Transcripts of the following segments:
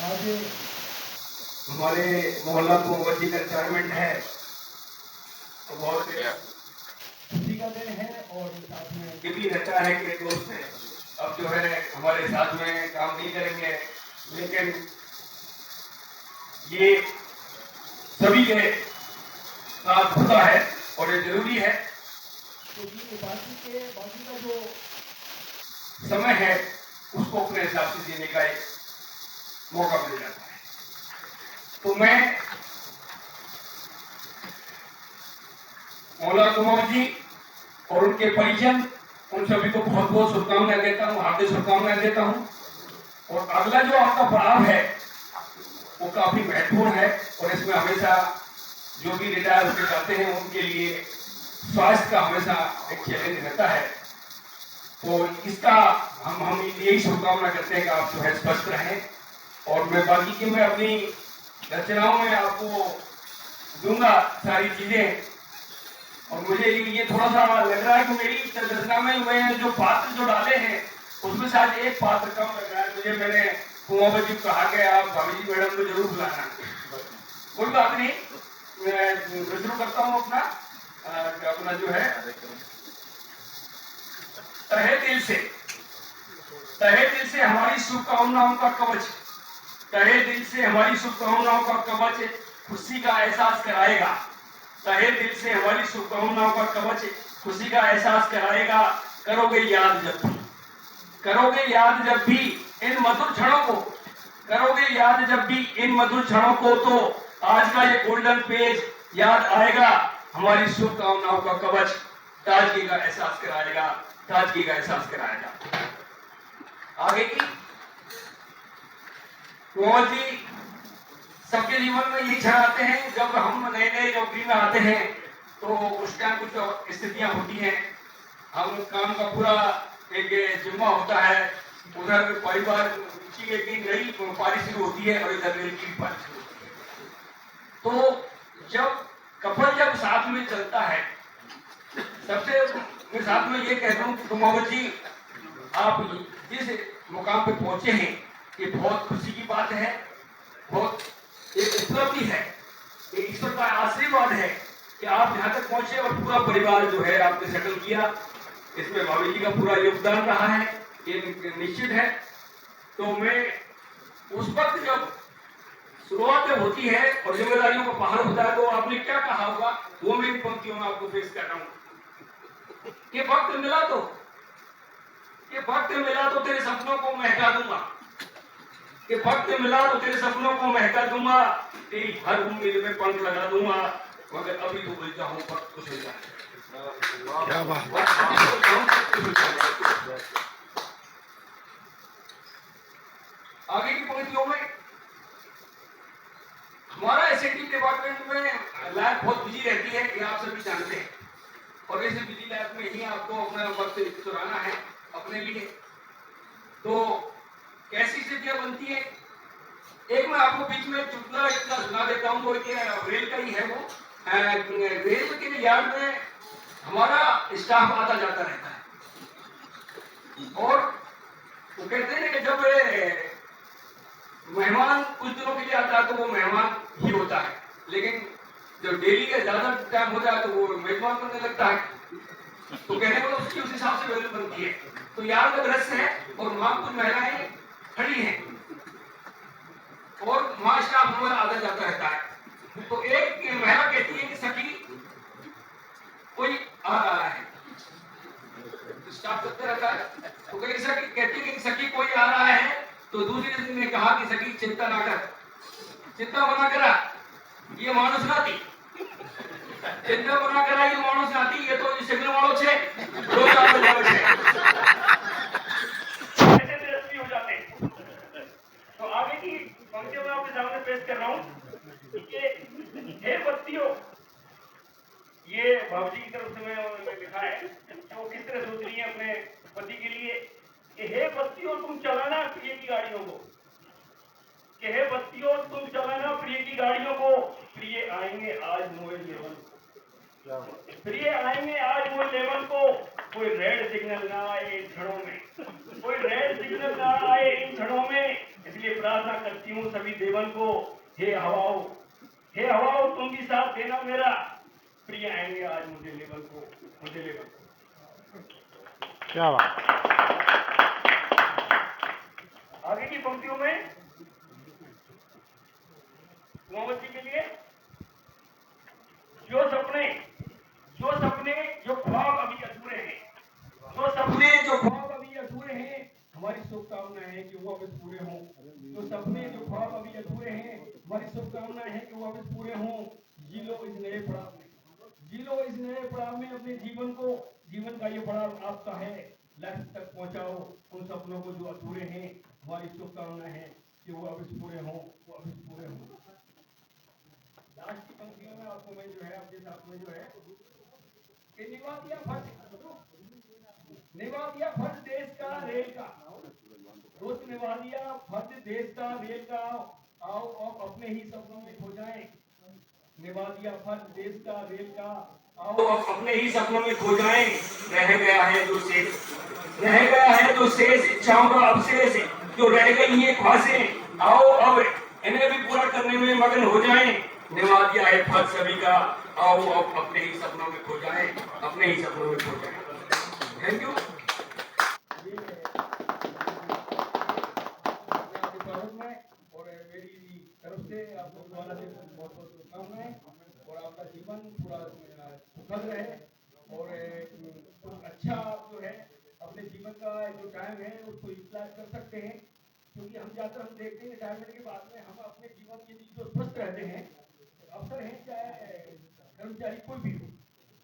आज हमारे मोहल्ला को मोहब्बती का रिटायरमेंट है तो बहुत खुशी का दिन है। और साथ में ये भी रहता है कि दोस्त है अब जो है हमारे साथ में काम नहीं करेंगे, लेकिन ये सभी के साथ होता है और ये जरूरी है क्योंकि बाकी का जो समय है उसको अपने हिसाब से जीने का एक मौका मिल जाता है। तो मैं मौलाना कुमार जी और उनके परिजन उन सभी को बहुत बहुत शुभकामनाएं देता हूँ, हार्दिक शुभकामनाएं देता हूँ। और अगला जो आपका पड़ाव है वो काफी महत्वपूर्ण है और इसमें हमेशा जो भी रिटायर होकर जाते हैं उनके लिए स्वास्थ्य का हमेशा एक चैलेंज रहता है। तो इसका हम यही शुभकामना करते हैं कि आप जो है स्वस्थ रहें। और मैं बाकी की मैं अपनी रचनाओं में आपको दूंगा सारी चीजें। और मुझे ये थोड़ा सा लग रहा है कि मेरी रचना में मैं जो पात्र जो डाले हैं उसमें शायद एक पात्र कम लग रहा है मुझे। मैंने कुमार जी कहा कि आप भाभी जी मैडम को जरूर बुलाना, कोई बात नहीं, मैं शुरू करता हूँ अपना जो है तहे दिल से हमारी शुभकामनाओं का कवच, तहे दिल से हमारी शुभकामनाओं का कवच खुशी का एहसास कराएगा। तहे दिल से हमारी शुभकामनाओं का कवच खुशी का एहसास कराएगा। करोगे याद जब भी इन मधुर क्षणों को, करोगे याद जब भी इन मधुर क्षणों को, तो आज का ये गोल्डन पेज याद आएगा। हमारी शुभकामनाओं का कवच ताजगी का एहसास कराएगा, ताजगी का एहसास कराएगा। आगे की कुंवर जी सबके जीवन में यही क्षण आते हैं जब हम नए नए नौकरी में आते हैं तो उस टाइम कुछ स्थितियां होती हैं, हम काम का पूरा एक जिम्मा होता है, उधर परिवार की एक नई पारी शुरू होती है और इधर मेरी की पारी शुरू होती है। तो जब कपल जब साथ में चलता है, सबसे मैं साथ में ये कहता हूँ कि कुमावत जी आप जिस मुकाम पे पहुंचे हैं ये बहुत खुशी की बात है, बहुत एक उपलब्धि है, एक ईश्वर का आशीर्वाद है कि आप यहाँ तक पहुंचे और पूरा परिवार जो है आपने सेटल किया। इसमें भाभी जी का पूरा योगदान रहा है, ये निश्चित है। तो मैं उस वक्त जब शुरुआत होती है और जिम्मेदारियों का पहाड़ होता है तो आपने क्या कहा होगा वो मेरी पंक्तियों में आपको पेश कर रहा हूँ कि वक्त मिला तो तेरे सपनों को महका दूंगा, कि वक्त मिला तो तेरे सपनों को महका दूंगा, तेरी हर उम्मीद में पंख लगा दूंगा, मगर अभी तो बोलता हूँ वक्त कुछ हो जाए। आगे की पंक्तियों में हमारा एसएटी डिपार्टमेंट में लैब बहुत बिजी रहती है, ये आप सभी जानते हैं। और ऐसे बिजी लैब में ही आपको अपना वक्त चुराना है अपने लिए। तो कैसी स्थितियां बनती है, एक मैं आपको बीच में चुटकुला इतना सुना देता हूँ, वो रेल का ही है। वो रेल के यार्ड में हमारा स्टाफ आता जाता रहता है और वो कहते हैं कि जब मेहमान कुछ दिनों के लिए आता है तो वो मेहमान ही होता है, लेकिन जब डेली का ज्यादा टाइम होता है तो वो मेजबान बनने लगता है। तो कहने को उसकी उस हिसाब से वैल्यू बनती है। तो यार का दृश्य है और वहां कुछ महिलाएं खड़ी हैं और वहां स्टाफ हमारा आता जाता रहता है। तो एक महिला कहती है कि सखी कोई आ रहा है, स्टाफ करते रहता है। तो कहती है कि सखी कोई आ रहा है, तो दूसरी ने कहा कि सखी चिंता ना कर, चिंता मना करा ये मानुस नाती, चिंता मना करा ये मानुस नाती, ये तो सिग्नल वालों से रोज आते वालों से ऐसे दिलचस्पी हो जाते हैं। तो आगे की पंक्तियों में आपके सामने पेश कर रहा हूं कि हे बत्तियों, ये बाबूजी की तरफ से मैं लिखा है कि वो किस तरह सोच रही है अपने पति के लिए कि हे बत्तियों तुम चलाना प्रिय की गाड़ियों को, कि हे बत्तियों तुम चलाना प्रिय की गाड़ियों को, प्रिय आएंगे आज मोए लेवन, प्रिय आएंगे आज मोए लेवन को, कोई रेड सिग्नल ना आए इन क्षणों में, कोई रेड सिग्नल ना आए इन क्षणों में, इसलिए प्रार्थना करती हूँ सभी देवन को, हे हवाओ तुम भी साथ देना मेरा, प्रिय आएंगे आज मुझे लेवल को। क्या बात। आगे की पंक्तियों में मोहम्मद जी के लिए जो सपने जो ख्वाब अभी अधूरे हैं, हमारी शुभकामना है कि वो अवश्य पूरे हों। जो सपने जो ख्वाब अभी अधूरे हैं, हमारी शुभकामना है कि वो अवश्य पूरे हों। जी लो इस नए पड़ाव में अपने जीवन का ये पड़ाव आपका है, लक्ष्य तक पहुंचाओ उन सपनों को जो अधूरे हैं। हमारी शुभकामना है कि वो अवश्य पूरे हों। लास्ट की पंक्तियों में आपको मैं जो है आपके साथ में जो है कि निभा दिया फर्ज देश का रेल का, दोस्त निभा दिया फर्ज देश का रेल का, आओ अब अपने ही सपनों में खो जाएं। निभा दिया फर्ज देश का रेल का, आओ अब अपने ही सपनों में खो जाएं। रह गया है जो शेष इच्छाओं का अवशेष, जो रह गई ये ख्वाहिशें, आओ अब इन्हें भी पूरा करने में मगन हो जाएं। निभा दिया है फर्ज सभी का, आओ अब अपने ही सपनों में खो जाएं। Thank you. और मेरी तरफ से आप लोग द्वारा से बहुत बहुत शुभकामनाएं, और आपका जीवन पूरा सुखद रहे, और कुछ अच्छा आप जो है अपने जीवन का जो टाइम है उसको यूटिलाइज कर सकते हैं। क्योंकि हम ज्यादातर हम देखते हैं रिटायरमेंट के बाद में हम अपने जीवन के लिए जो स्वस्थ रहते हैं, अफसर हैं चाहे कर्मचारी कोई भी हो,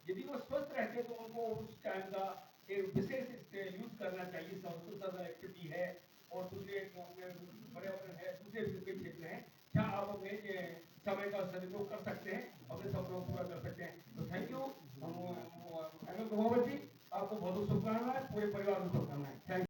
यदि वो स्वस्थ रहते हैं तो उनको उस टाइम का एक विशेष यूज करना चाहिए। सोशल एक्टिविटी है और दूसरे पर्यावरण है, दूसरे क्षेत्र है, क्या आप अपने समय का सदुपयोग कर सकते हैं, अपने सपनों को पूरा कर सकते हैं। तो थैंक यू मोहम्मद जी, आपको बहुत बहुत शुभकामनाएं, पूरे परिवार को शुभकामनाएं। Thank you.